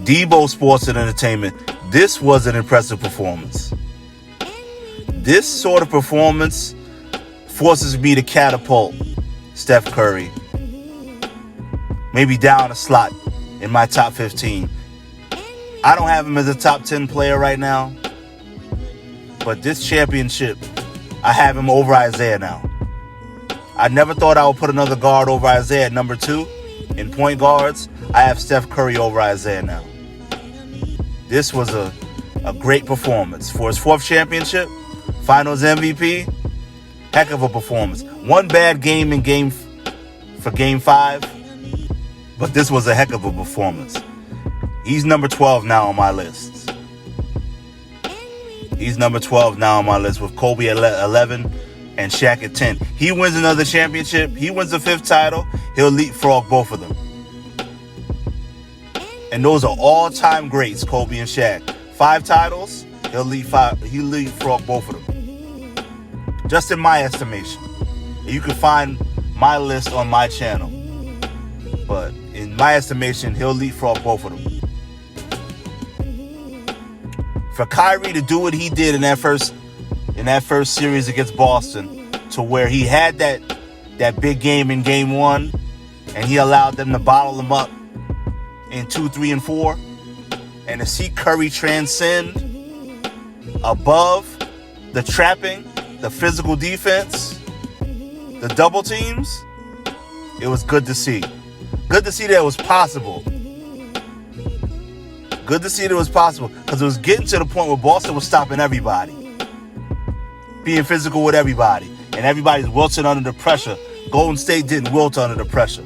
Debo Sports and Entertainment, this was an impressive performance. This sort of performance forces me to catapult Steph Curry maybe down a slot in my top 15. I don't have him as a top 10 player right now, but this championship, I have him over Isaiah now. I never thought I would put another guard over Isaiah at number 2 in point guards. I have Steph Curry over Isaiah now. This was a great performance. For his 4th championship, Finals MVP, heck of a performance. One bad game in Game 5, but this was a heck of a performance. He's number 12 now on my list. He's number 12 now on my list with Kobe at 11 and Shaq at 10. He wins another championship. He wins the 5th title. He'll leapfrog both of them. And those are all-time greats, Kobe and Shaq. 5 titles, he'll leapfrog both of them. Just in my estimation. You can find my list on my channel. But in my estimation, he'll leapfrog both of them. For Kyrie to do what he did in that first series against Boston, to where he had that big game in Game 1, and he allowed them to bottle them up in 2, 3, and 4, and to see Curry transcend above the trapping, the physical defense, the double teams, it was good to see. Good to see that it was possible. Good to see that it was possible, because it was getting to the point where Boston was stopping everybody, being physical with everybody, and everybody's wilting under the pressure. Golden State didn't wilt under the pressure.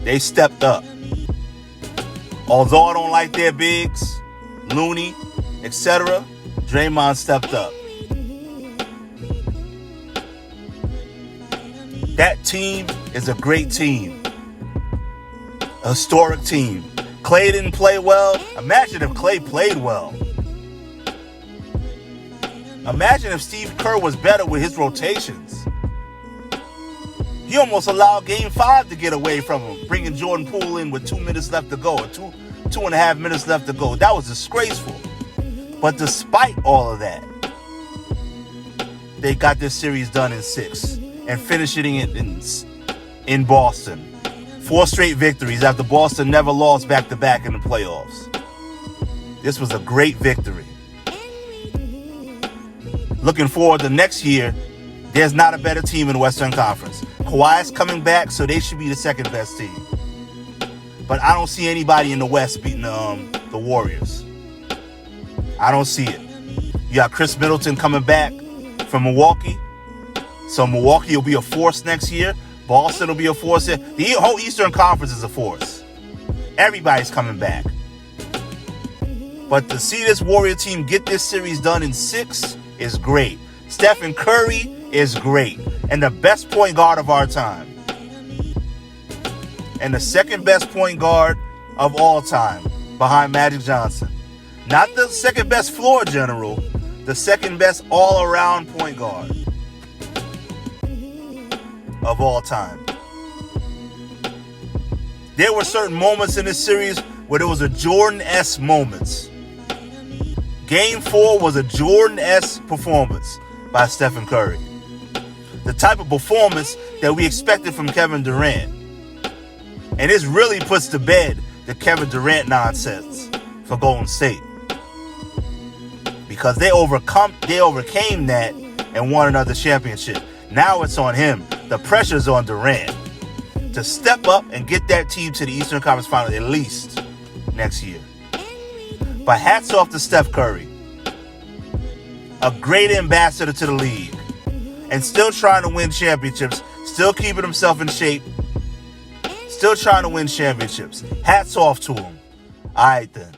They stepped up. Although I don't like their bigs, Looney, etc., Draymond stepped up. That team is a great team. A historic team. Klay didn't play well. Imagine if Klay played well. Imagine if Steve Kerr was better with his rotations. He almost allowed Game 5 to get away from him, bringing Jordan Poole in with 2 minutes left to go, or 2.5 minutes left to go. That was disgraceful. But despite all of that, they got this series done in 6 and finishing it in Boston. 4 straight victories after Boston never lost back-to-back in the playoffs. This was a great victory. Looking forward to next year, there's not a better team in the Western Conference. Kawhi's coming back, so they should be the second best team. But I don't see anybody in the West beating the Warriors. I don't see it. You got Chris Middleton coming back from Milwaukee. So Milwaukee will be a force next year. Boston will be a force. The whole Eastern Conference is a force. Everybody's coming back. But to see this Warrior team get this series done in 6 is great. Steph and Curry is great. And the best point guard of our time. And the second best point guard of all time behind Magic Johnson. Not the second best floor general. The second best all-around point guard of all time. There were certain moments in this series where there was a Jordan-esque moments. Game 4 was a Jordan-esque performance by Stephen Curry. The type of performance that we expected from Kevin Durant. And this really puts to bed the Kevin Durant nonsense for Golden State. Because they overcame that and won another championship. Now it's on him. The pressure's on Durant to step up and get that team to the Eastern Conference Finals at least next year. But hats off to Steph Curry. A great ambassador to the league. And still trying to win championships. Still keeping himself in shape. Still trying to win championships. Hats off to him. All right then.